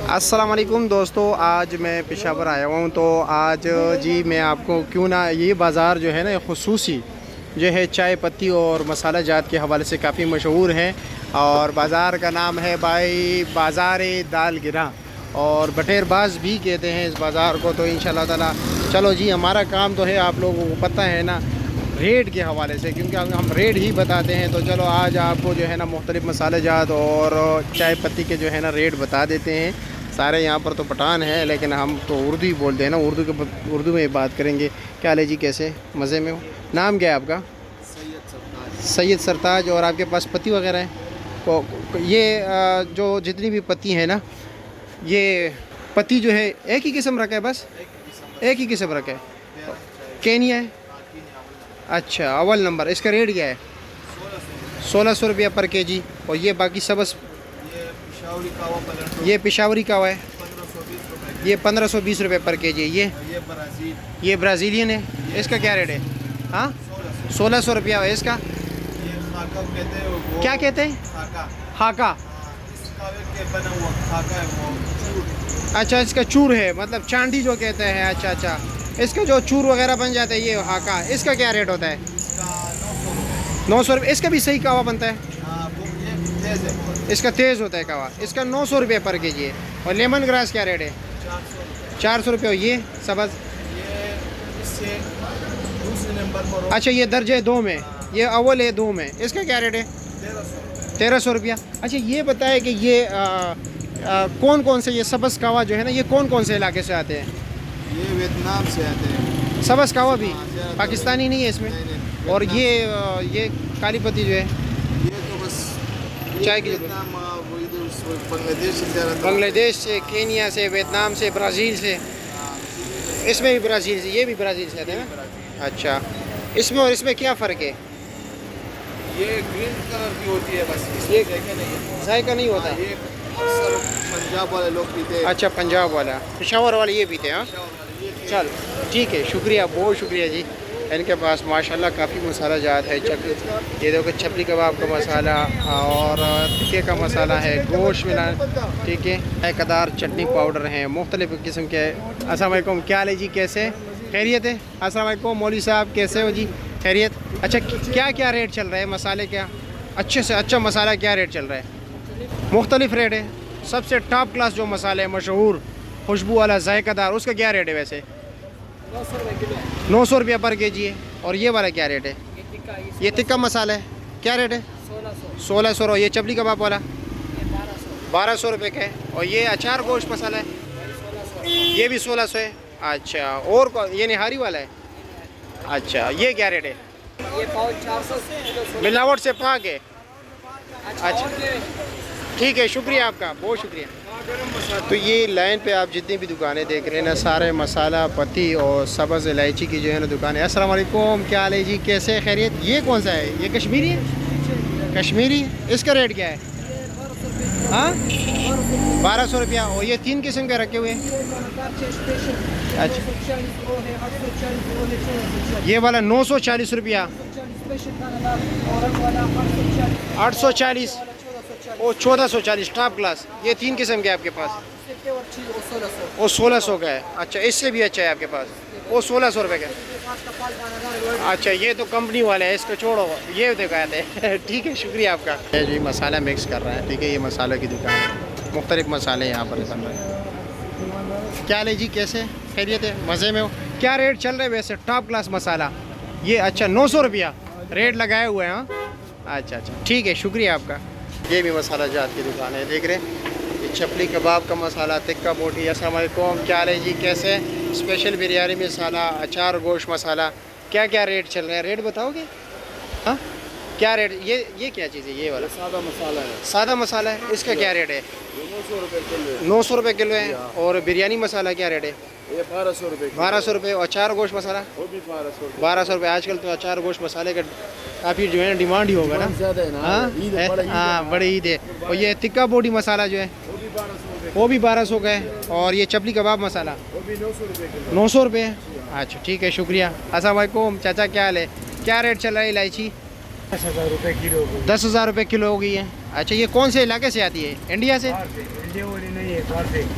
अस्सलाम वालेकुम दोस्तों, आज मैं पेशावर आया हूँ। तो आज जी मैं आपको क्यों ना ये बाज़ार जो है ना ख़ुसूसी जो है चाय पत्ती और मसाला जात के हवाले से काफ़ी मशहूर है। और बाज़ार का नाम है भाई बाज़ार दाल गिरा और बटेरबाज भी कहते हैं इस बाज़ार को। तो इंशाल्लाह ताला चलो जी, हमारा काम तो है आप लोगों को पता है ना रेट के हवाले से, क्योंकि हम रेट ही बताते हैं। तो चलो आज आपको जो है ना मुख्तलिफ़ मसाले जात और चाय पत्ती के जो है ना रेट बता देते हैं। सारे यहाँ पर तो पठान हैं लेकिन हम तो उर्दू ही बोलते हैं ना, उर्दू में बात करेंगे। क्या ले जी, कैसे मज़े में हो? नाम क्या है आपका? सैयद सरताज। और आपके पास पत्ती वगैरह है? तो ये जो जितनी भी पत्ती है ना, ये पत्ती जो है एक ही किस्म रखा है, बस एक ही किस्म रखा है। केनिया है? अच्छा, अव्वल नंबर। इसका रेट क्या है? 1600 रुपया पर केजी। और ये बाकी सबस ये पेशावरी कावा है, ये 1520 रुपये पर केजी। ये ब्राज़ीलियन है, इसका क्या रेट है? हाँ, 1600 रुपया है इसका। क्या कहते हैं? हाका। अच्छा, इसका चूर है, मतलब चांदी जो कहते हैं। अच्छा अच्छा, इसका जो चूर वगैरह बन जाता है ये हाका। इसका क्या रेट होता है? 900 रुपये। इसका भी सही कावा बनता है? इसका तेज़ होता है कावा। इसका 900 रुपये पर केजी है। और लेमन ग्रास क्या रेट है? 400 रुपये। ये सबज? अच्छा, ये दर्जे 2 में, ये अव्वल है 2 में। इसका क्या रेट है? 1300 रुपया। अच्छा, ये बताए कि ये कौन कौन से ये सबस कावा जो है ना, ये कौन कौन से इलाके से आते हैं? ये वियतनाम से आते हैं। सबस कावा भी पाकिस्तानी नहीं है इसमें? नहीं। और ये काली पत्ती जो है, ये तो बस चाय की बांग्लादेश से, केनिया से, वियतनाम से, ब्राज़ील से। इसमें भी ब्राज़ील से, ये भी ब्राज़ील से आते हैं ना? अच्छा, इसमें और इसमें क्या फ़र्क है? ये ग्रीन कलर की होती है, बस ये देखे नहीं जायका नहीं होता। ये अक्सर पंजाब वाले लोग पीते हैं। अच्छा, पंजाब वाला, पेशावर वाले ये पीते हैं। हाँ, चल ठीक है, शुक्रिया, बहुत शुक्रिया जी। इनके पास माशाल्लाह काफ़ी मसाला जात है। ये देखो, चपली कबाब का मसाला और टिक्के का मसाला है, गोश्त मिला, ठीक है, कदार चटनी पाउडर हैं, मुख्तलिफ़ किस्म के। अस्सलाम वालेकुम, क्या ले जी, कैसे? खैरियत है? अस्सलाम वालेकुम मौलवी साहब, कैसे हो जी? खैरियत। अच्छा, क्या क्या रेट चल रहा है मसाले? क्या अच्छे से अच्छा मसाला क्या रेट चल रहा है? मुख्तलिफ़ रेट है। सबसे टॉप क्लास जो मसाले है, मशहूर खुशबू वाला जायकादार, उसका क्या रेट है वैसे? 900 रुपया पर केजी है। और ये वाला क्या रेट है? ये तिक्का मसाला है, क्या रेट है? 1600। और ये चपली कबाब वाला 1200 रुपये का है। और ये अचार गोश्त मसाला है, ये भी 1600 है। अच्छा, और ये निहारी वाला है? अच्छा, ये क्या रेट है? ये पाव 400 मिलावट से पाक है। अच्छा, ठीक है, शुक्रिया आपका, बहुत शुक्रिया। तो ये लाइन पे आप जितनी भी दुकानें देख रहे हैं ना, सारे मसाला पत्ती और सब्ज़ इलायची की जो है ना दुकानें। अस्सलाम वालेकुम, क्या हाल है जी, कैसे? खैरियत। ये कौन सा है? ये कश्मीरी है? कश्मीरी। इसका रेट क्या है? हाँ, 1200 रुपया। और ये 3 किस्म के रखे हुए हैं। अच्छा, ये वाला 940 रुपया, 840 और 1440 टॉप क्लास। ये 3 किस्म के आपके पास। वो 1600 का है। अच्छा, इससे भी अच्छा है आपके पास, वो 1600 रुपये का है। अच्छा, ये तो कंपनी वाले है, इसको छोड़ो, ये दिखाते हैं। ठीक है, शुक्रिया आपका। जी मसाला मिक्स कर रहा है, ठीक है, ये मसालों की दुकान है, मुख्तलिफ मसाले यहाँ पर बन रहे हैं। क्या ले जी, कैसे? खैरियत है? मज़े में हो? क्या रेट चल रहे हैं वैसे टॉप क्लास मसाला? ये अच्छा 900 रुपया रेट लगाए हुए हैं। हाँ, अच्छा अच्छा, ठीक है, शुक्रिया आपका। ये भी मसाला जात की दुकान है, देख रहे हैं। ये चपली कबाब का मसाला, तिक्का बोटी। अस्सलाम वालेकुम, क्या है जी, कैसे? स्पेशल बिरयानी मसाला, अचार गोश्त मसाला, क्या क्या रेट चल रहे हैं? रेट बताओगे? हाँ, क्या रेट? ये क्या चीज़ है? ये वाला सादा मसाला है। सादा मसाला है, इसका क्या रेट है? 900 रुपये किलो है। 900 रुपये किलो है। और बिरयानी मसाला क्या रेट है? ये 1200 रुपये। 1200 रुपये। और अचार गोश्त मसाला? वो भी 1200 रुपये। 1200 रुपये। आजकल तो अचार गोश्त मसाले का काफ़ी जो है ना डिमांड ही होगा ना? ज़्यादा है ना। हाँ, हाँ, बड़ी ईद है। और ये तिक्का बोटी मसाला जो है वो भी 1200 रुपये। वो भी 1200 का है। और ये चपली कबाब मसाला वो भी 900 रुपये किलो। 900 रुपये है। अच्छा, ठीक है, शुक्रिया। अस्सलाम वालेकुम चाचा, क्या हाल है? क्या रेट चल रहा है इलायची? 10,000 रुपये किलो। 10,000 रुपये किलो हो गई है। अच्छा, ये कौन से इलाके से आती है? इंडिया से?